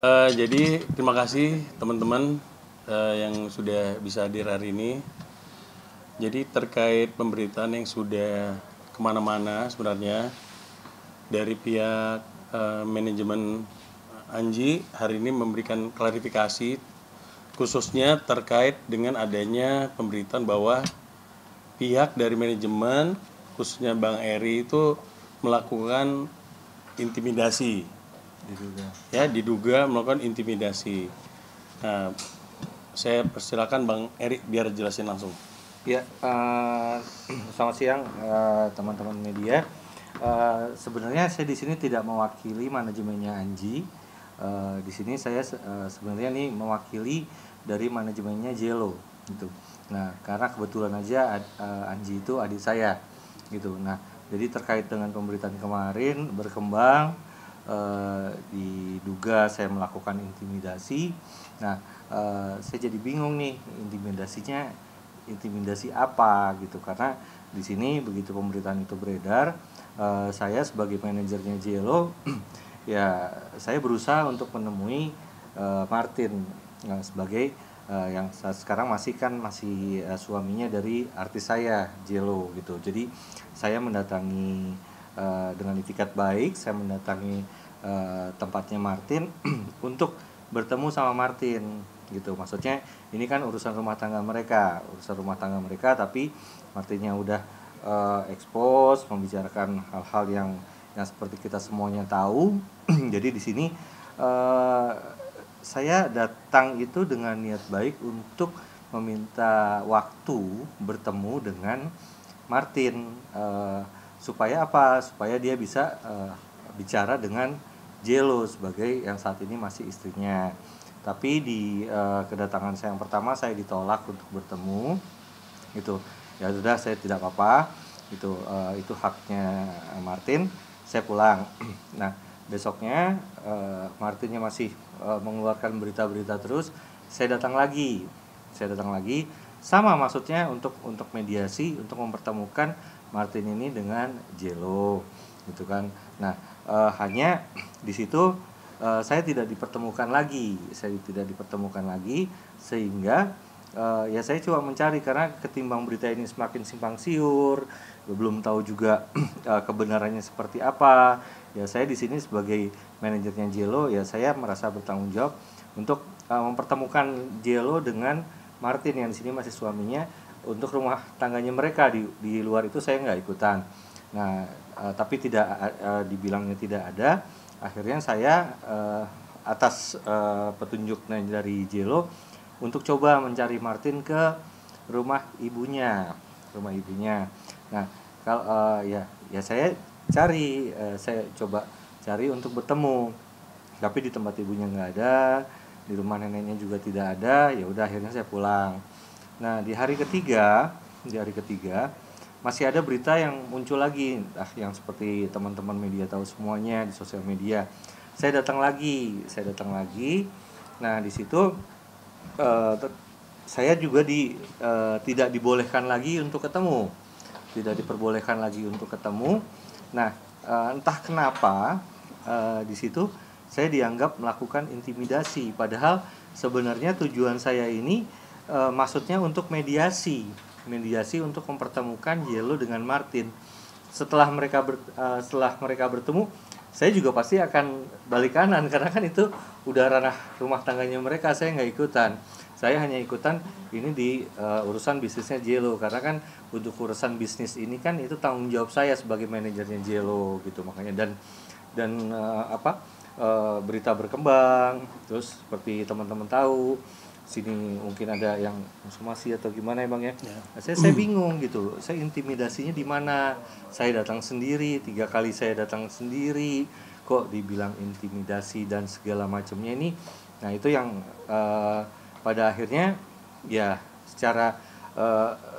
Jadi terima kasih teman-teman yang sudah bisa hadir hari ini. Jadi terkait pemberitaan yang sudah kemana-mana sebenarnya dari pihak manajemen Anji hari ini memberikan klarifikasi khususnya terkait dengan adanya pemberitaan bahwa pihak dari manajemen khususnya Bang Eri itu melakukan intimidasi, diduga melakukan intimidasi. Nah, saya persilakan Bang Eri biar jelasin langsung. Ya, selamat siang teman-teman media. Sebenarnya saya di sini tidak mewakili manajemennya Anji. Di sini saya sebenarnya nih mewakili dari manajemennya Jello gitu. Nah, karena kebetulan aja Anji itu adik saya gitu. Nah, jadi terkait dengan pemberitaan kemarin berkembang diduga saya melakukan intimidasi. Nah, saya jadi bingung nih intimidasi apa gitu, karena di sini begitu pemberitaan itu beredar, saya sebagai manajernya Jello ya saya berusaha untuk menemui Martin sebagai yang sekarang masih suaminya dari artis saya Jello gitu. Jadi saya mendatangi dengan itikat baik, saya mendatangi tempatnya Martin untuk bertemu sama Martin gitu. Maksudnya ini kan urusan rumah tangga mereka, tapi Martinnya udah expose, membicarakan hal-hal yang seperti kita semuanya tahu. Jadi di sini saya datang itu dengan niat baik untuk meminta waktu bertemu dengan Martin, supaya apa? Supaya dia bisa bicara dengan Jello sebagai yang saat ini masih istrinya. Tapi di kedatangan saya yang pertama saya ditolak untuk bertemu gitu. Ya sudah, saya tidak apa-apa gitu, itu haknya Martin, saya pulang. Nah, besoknya Martinnya masih mengeluarkan berita-berita terus. Saya datang lagi sama maksudnya untuk mediasi, untuk mempertemukan Martin ini dengan Jello gitu kan. Nah, hanya di situ saya tidak dipertemukan lagi sehingga ya saya coba mencari, karena ketimbang berita ini semakin simpang siur, belum tahu juga kebenarannya seperti apa. Ya saya di sini sebagai manajernya Jello, ya saya merasa bertanggung jawab untuk mempertemukan Jello dengan Martin yang di sini masih suaminya. Untuk rumah tangganya mereka di luar itu saya nggak ikutan. Nah, tapi dibilangnya tidak ada. Akhirnya saya atas petunjuk dari Jello untuk coba mencari Martin ke rumah ibunya. Nah, kalau ya saya coba cari untuk bertemu, tapi di tempat ibunya nggak ada, di rumah neneknya juga tidak ada. Ya udah, akhirnya saya pulang. Nah, di hari ketiga masih ada berita yang muncul lagi, yang seperti teman-teman media tahu semuanya di sosial media. Saya datang lagi. Nah, di situ saya juga tidak diperbolehkan lagi untuk ketemu. Nah, entah kenapa di situ saya dianggap melakukan intimidasi, padahal sebenarnya tujuan saya ini maksudnya untuk mediasi untuk mempertemukan Jello dengan Martin. Setelah mereka bertemu, saya juga pasti akan balik kanan, karena kan itu udah ranah rumah tangganya mereka. Saya nggak ikutan, saya hanya ikutan ini di urusan bisnisnya Jello, karena kan untuk urusan bisnis ini kan itu tanggung jawab saya sebagai manajernya Jello gitu. Makanya dan berita berkembang terus, seperti teman-teman tahu sini mungkin ada yang konsumasi atau gimana ya Bang ya. Nah, saya bingung gitu, saya intimidasinya di mana? Saya datang sendiri, 3 kali saya datang sendiri, kok dibilang intimidasi dan segala macamnya ini. Nah, itu yang pada akhirnya ya secara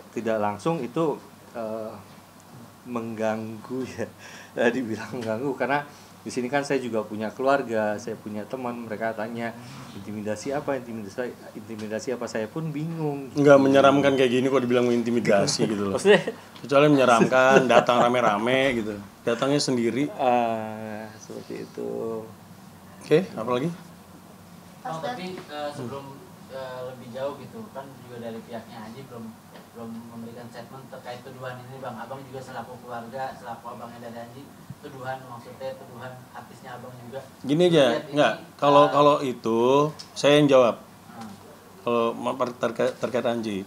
tidak langsung itu mengganggu ya. Dibilang mengganggu karena di sini kan saya juga punya keluarga, saya punya teman, mereka tanya intimidasi apa, saya pun bingung gitu. Nggak menyeramkan kayak gini kok dibilang intimidasi gitu loh. Maksudnya Kecuali menyeramkan, datang rame-rame gitu. Datangnya sendiri. seperti itu. Oke, apa lagi? Bang, tapi sebelum lebih jauh gitu kan juga dari pihaknya Anji belum memberikan statement terkait tuduhan ini Bang. Abang juga selaku keluarga, selaku abangnya dari Anji, tuduhan maksudnya tuduhan artisnya Abang juga. Gini aja, enggak. Kalau itu saya yang jawab. Kalau terkait Anji.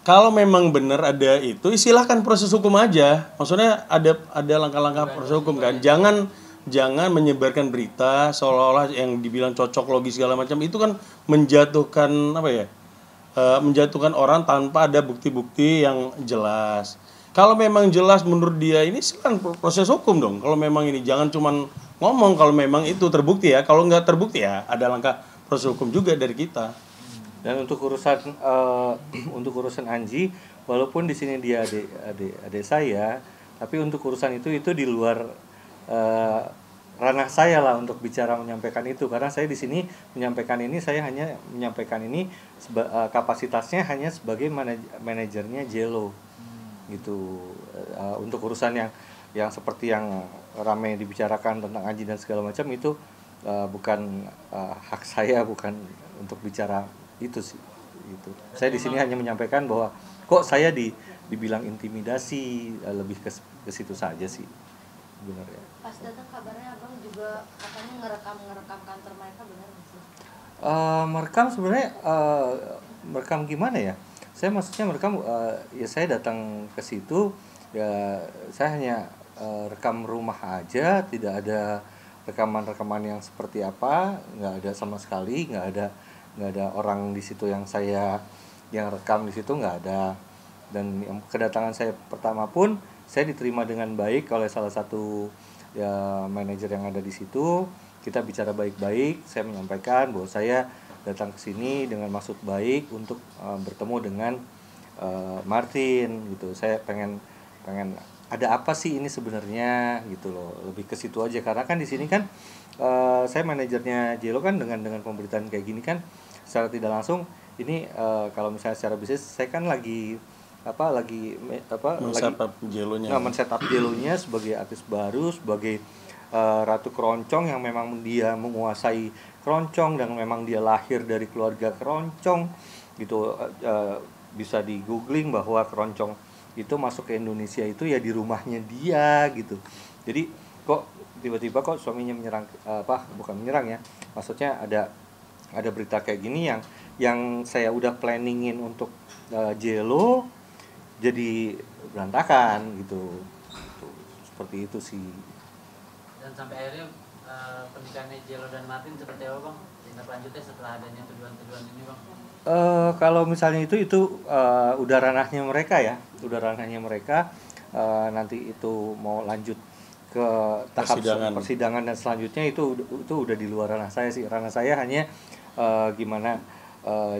Kalau memang benar ada itu, silahkan proses hukum aja. Maksudnya ada langkah-langkah proses hukum kan. Jangan menyebarkan berita seolah-olah yang dibilang cocok logis segala macam itu kan menjatuhkan apa ya? Menjatuhkan orang tanpa ada bukti-bukti yang jelas. Kalau memang jelas menurut dia ini silahkan proses hukum dong. Kalau memang ini jangan cuman ngomong kalau memang itu terbukti ya. Kalau nggak terbukti ya ada langkah proses hukum juga dari kita. Dan untuk urusan Anji, walaupun di sini dia adik saya, tapi untuk urusan itu di luar ranah saya lah untuk bicara menyampaikan itu, karena saya di sini menyampaikan ini, saya hanya menyampaikan ini kapasitasnya hanya sebagai manajernya Jello gitu. Untuk urusan yang seperti yang ramai dibicarakan tentang Anji dan segala macam itu bukan hak saya, bukan untuk bicara itu sih gitu. Saya di sini hanya menyampaikan bahwa kok saya dibilang intimidasi, lebih ke situ saja sih sebenarnya. Pas datang kabarnya Abang juga katanya ngerekam kantor mereka, benar nggak sih? Merekam sebenarnya merekam gimana ya? Saya maksudnya merekam ya saya datang ke situ ya saya hanya rekam rumah aja, tidak ada rekaman yang seperti apa, nggak ada sama sekali, nggak ada orang di situ yang rekam di situ, nggak ada. Dan kedatangan saya pertama pun saya diterima dengan baik oleh salah satu ya manajer yang ada di situ. Kita bicara baik-baik, saya menyampaikan bahwa saya datang ke sini dengan maksud baik untuk bertemu dengan Martin gitu. Saya pengen ada apa sih ini sebenarnya gitu loh, lebih ke situ aja. Karena kan di sini kan saya manajernya Jello kan dengan pemberitaan kayak gini kan secara tidak langsung ini kalau misalnya secara bisnis saya kan lagi men-setup Jello-nya sebagai artis baru, sebagai ratu keroncong yang memang dia menguasai keroncong dan memang dia lahir dari keluarga keroncong gitu. Bisa di googling bahwa keroncong itu masuk ke Indonesia itu ya di rumahnya dia gitu. Jadi kok tiba-tiba kok suaminya menyerang, bukan menyerang ya, maksudnya ada berita kayak gini yang saya udah planningin untuk Jello jadi berantakan gitu. Seperti itu sih. Dan sampai akhirnya pernikahannya Jello dan Martin seperti apa Bang? Tindak lanjutnya setelah adanya tuduhan-tuduhan ini Bang? Kalau misalnya itu udah ranahnya mereka ya, nanti itu mau lanjut ke tahap persidangan dan selanjutnya itu udah di luar ranah saya sih. Ranah saya hanya gimana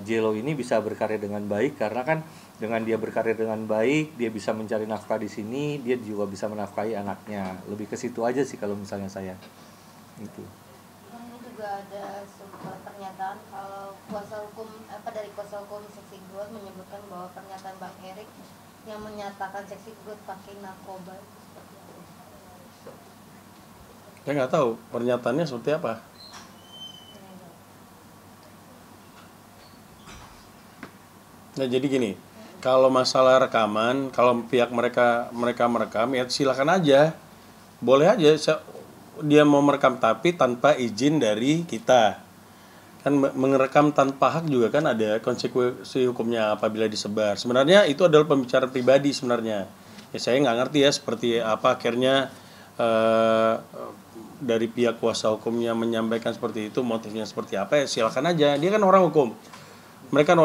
Jello ini bisa berkarya dengan baik, karena kan dengan dia berkarya dengan baik dia bisa mencari nafkah di sini, dia juga bisa menafkahi anaknya. Lebih ke situ aja sih kalau misalnya saya itu. Ini juga ada sebuah pernyataan kalau dari kuasa hukum Seksi Good menyebutkan bahwa pernyataan Bang Erik yang menyatakan Seksi Good pakai narkoba itu seperti apa? Saya nggak tahu pernyataannya seperti apa. Nah jadi gini, kalau masalah rekaman, kalau pihak mereka merekam ya silakan aja, boleh aja dia mau merekam tapi tanpa izin dari kita. Kan merekam tanpa hak juga kan ada konsekuensi hukumnya apabila disebar. Sebenarnya itu adalah pembicaraan pribadi sebenarnya. Ya saya nggak ngerti ya seperti apa akhirnya dari pihak kuasa hukumnya menyampaikan seperti itu, motifnya seperti apa ya silakan aja. Dia kan orang hukum. Mereka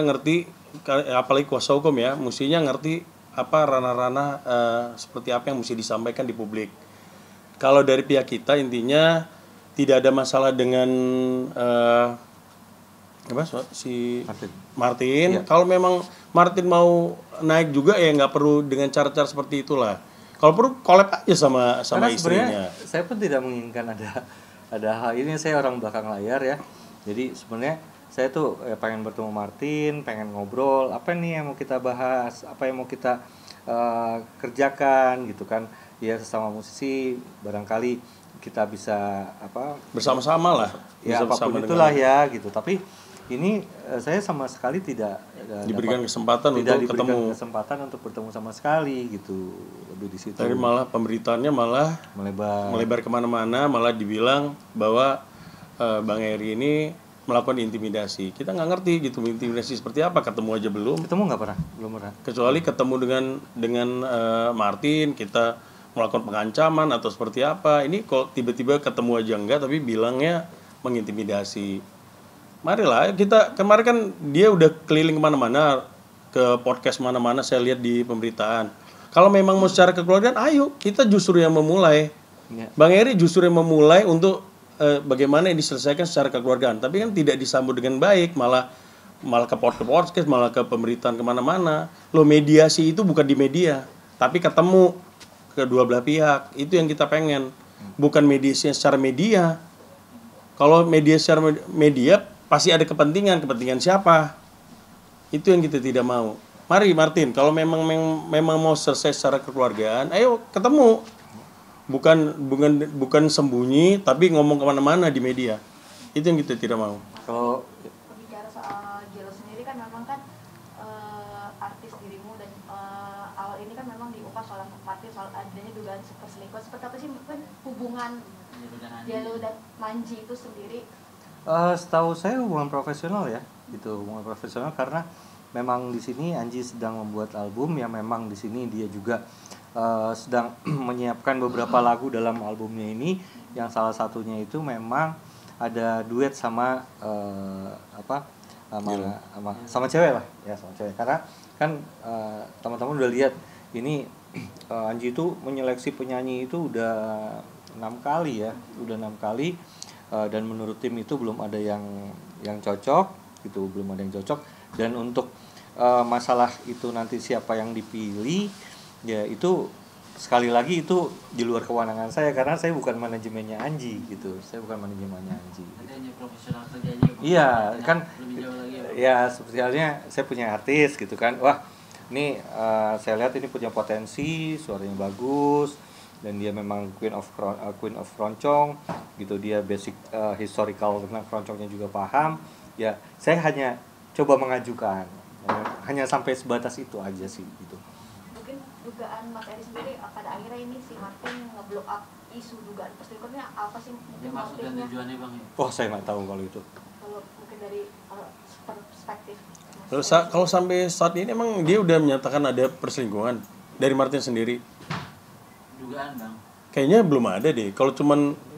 ngerti, apalagi kuasa hukum ya, mestinya ngerti apa ranah-ranah seperti apa yang mesti disampaikan di publik. Kalau dari pihak kita intinya tidak ada masalah dengan Martin. Ya. Kalau memang Martin mau naik juga ya nggak perlu dengan cara-cara seperti itulah. Kalau perlu collab aja sama istrinya. Saya pun tidak menginginkan ada hal ini. Saya orang belakang layar ya. Jadi sebenarnya saya tuh pengen bertemu Martin, pengen ngobrol apa nih yang mau kita bahas, apa yang mau kita kerjakan gitu kan. Ya sesama musisi barangkali kita bisa bersama-sama lah. Ya apapun itulah ya gitu. Tapi ini saya sama sekali tidak diberikan kesempatan tidak untuk diberikan ketemu. kesempatan untuk bertemu sama sekali gitu. Lebih di situ. Tapi malah pemberitaannya malah melebar kemana-mana, malah dibilang bahwa Bang Eri ini melakukan intimidasi. Kita nggak ngerti gitu intimidasi seperti apa, ketemu aja belum. Ketemu nggak pernah, belum pernah. Kecuali ketemu dengan Martin, kita melakukan pengancaman atau seperti apa. Ini kok tiba-tiba ketemu aja enggak, tapi bilangnya mengintimidasi. Marilah kita, kemarin kan dia udah keliling kemana-mana, ke podcast mana-mana saya lihat di pemberitaan. Kalau memang mau secara kekeluargaan, ayo kita justru yang memulai. Ya. Bang Eri justru yang memulai untuk bagaimana ini diselesaikan secara kekeluargaan. Tapi kan tidak disambut dengan baik, malah ke podcast, malah ke pemberitaan kemana-mana. Loh, mediasi itu bukan di media, tapi ketemu kedua belah pihak. Itu yang kita pengen, bukan mediasi secara media. Kalau media secara media pasti ada kepentingan siapa? Itu yang kita tidak mau. Mari Martin, kalau memang mau selesai secara kekeluargaan, ayo ketemu. Bukan sembunyi, tapi ngomong kemana-mana di media. Itu yang kita tidak mau. Kalau bicara soal Jello sendiri kan memang kan artis dirimu dan awal ini kan memang diupas oleh Martin soal adanya dugaan perselingkuhan. Seperti apa sih kan hubungan Jello dan Manji itu sendiri? Setahu saya hubungan profesional ya, gitu, hubungan profesional karena memang di sini Anji sedang membuat album yang memang di sini dia juga sedang menyiapkan beberapa lagu dalam albumnya ini, yang salah satunya itu memang ada duet sama sama cewek lah ya, sama cewek. Karena kan teman-teman udah lihat ini Anji itu menyeleksi penyanyi itu udah 6 kali ya, dan menurut tim itu belum ada yang cocok gitu, belum ada yang cocok. Dan untuk masalah itu nanti siapa yang dipilih ya, itu sekali lagi itu di luar kewenangan saya karena saya bukan manajemennya Anji gitu. Saya bukan manajemennya Anji. Adanya profesional kerjanya. Iya, kan lebih jauh lagi ya seperti halnya saya punya artis gitu kan. Wah, ini saya lihat ini punya potensi, suaranya bagus dan dia memang queen of keroncong gitu. Dia basic historical tentang keroncongnya juga paham. Ya, saya hanya coba mengajukan. Hanya sampai sebatas itu aja sih gitu. Mungkin dugaan Mas Eri sendiri pada akhirnya ini si Martin nge-blow up isu dugaan perselingkuhannya apa sih mungkin maksud dan motifnya? tujuannya Bang ya? Oh, saya nggak tahu kalau itu. Kalau mungkin dari perspektif Kalau sampai saat ini emang dia udah menyatakan ada perselingkuhan dari Martin sendiri. Dugaan Bang. Kayaknya belum ada deh.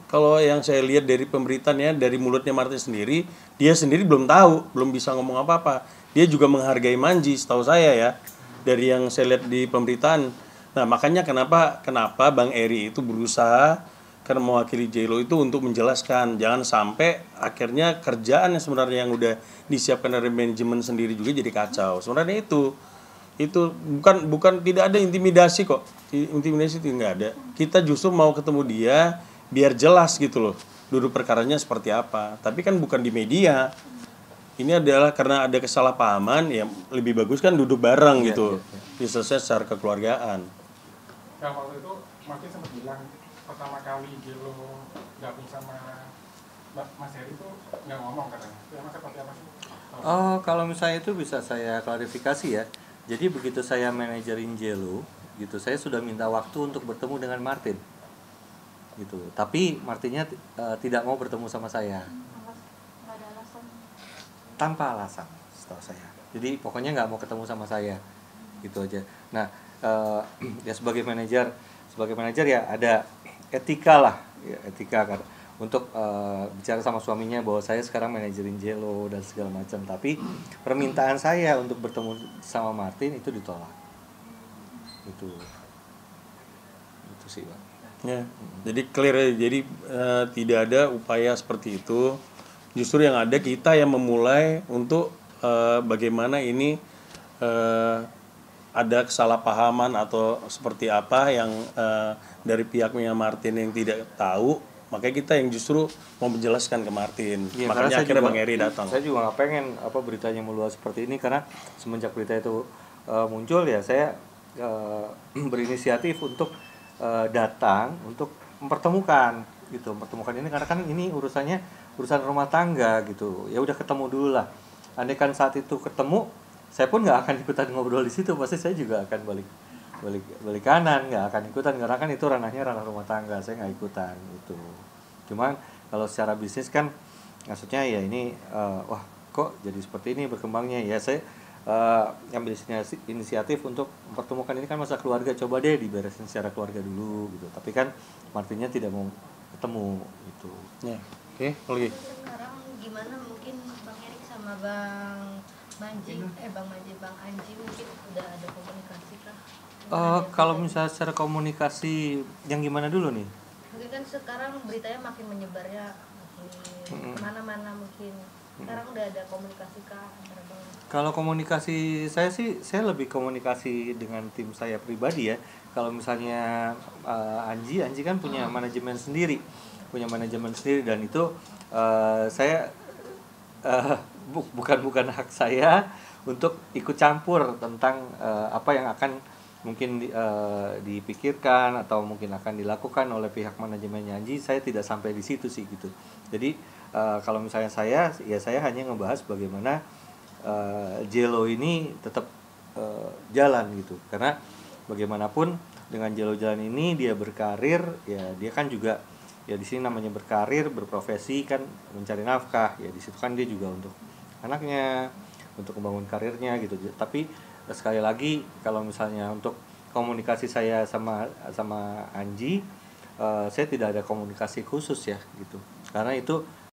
Kalau yang saya lihat dari pemberitaannya, dari mulutnya Martin sendiri, dia sendiri belum tahu, belum bisa ngomong apa-apa. Dia juga menghargai Manji, setahu saya ya, dari yang saya lihat di pemberitaan. Nah, makanya kenapa Bang Eri itu berusaha karena mewakili Jello itu untuk menjelaskan, jangan sampai akhirnya kerjaan yang sebenarnya yang udah disiapkan dari manajemen sendiri juga jadi kacau. Sebenarnya itu bukan tidak ada intimidasi kok. Intimidasi itu nggak ada. Kita justru mau ketemu dia biar jelas gitu loh, duduk perkaranya seperti apa. Tapi kan bukan di media. Ini adalah karena ada kesalahpahaman, ya lebih bagus kan duduk bareng gitu, diselesaikan secara kekeluargaan. Ya waktu itu Martin sempat bilang pertama kali Jello gabung sama Mas Eri itu nggak ngomong katanya. Itu emang seperti apa sih? Oh, kalau misalnya itu bisa saya klarifikasi ya. Jadi begitu saya manajerin Jello, gitu, saya sudah minta waktu untuk bertemu dengan Martin, gitu. Tapi Martinnya tidak mau bertemu sama saya. nggak ada alasan. Tanpa alasan, setahu saya. Jadi pokoknya nggak mau ketemu sama saya, gitu aja. Nah, ya sebagai manajer ya ada etika lah, ya, etika kan untuk bicara sama suaminya bahwa saya sekarang manajerin Jello dan segala macam. Tapi permintaan saya untuk bertemu sama Martin itu ditolak. Itu sih, Bang. Ya, jadi clear ya. Jadi tidak ada upaya seperti itu. Justru yang ada kita yang memulai untuk bagaimana ini ada kesalahpahaman atau seperti apa yang dari pihaknya Martin yang tidak tahu, makanya kita yang justru mau menjelaskan ke Martin. Ya, makanya akhirnya Bang Eri datang. Saya juga nggak pengen beritanya meluas seperti ini karena semenjak berita itu muncul ya saya berinisiatif untuk datang untuk mempertemukan gitu mempertemukan ini, karena kan ini urusan rumah tangga gitu. Ya udah ketemu dulu lah. Andai kan saat itu ketemu, saya pun nggak akan ikutan ngobrol di situ, pasti saya juga akan balik kanan, nggak akan ikutan, karena kan itu ranah rumah tangga, saya nggak ikutan itu. Cuman kalau secara bisnis kan maksudnya ya ini wah kok jadi seperti ini berkembangnya, ya saya ambil inisiatif untuk mempertemukan ini kan masa keluarga, coba deh diberesin secara keluarga dulu gitu. Tapi kan Martinnya tidak mau ketemu gitu. Ya. Oke, lagi. Sekarang gimana, mungkin Bang Erik sama Bang Anji mungkin udah ada komunikasi kah? Kalau misalnya secara komunikasi yang gimana dulu nih? Mungkin kan sekarang beritanya makin menyebarnya, makin kemana-mana mungkin. Sekarang udah ada komunikasi kah antara Bang? Kalau komunikasi saya sih, saya lebih komunikasi dengan tim saya pribadi ya. Kalau misalnya Anji kan punya manajemen sendiri, dan itu saya bukan hak saya untuk ikut campur tentang apa yang akan mungkin dipikirkan atau mungkin akan dilakukan oleh pihak manajemennya Anji. Saya tidak sampai di situ sih gitu. Jadi kalau misalnya saya hanya ngebahas bagaimana Jello ini tetap jalan gitu, karena bagaimanapun dengan Jello jalan ini dia berkarir, ya dia kan juga ya di sini namanya berkarir, berprofesi kan mencari nafkah, ya di situ kan dia juga untuk anaknya, untuk membangun karirnya gitu. Tapi sekali lagi kalau misalnya untuk komunikasi saya sama Anji, saya tidak ada komunikasi khusus ya gitu, karena itu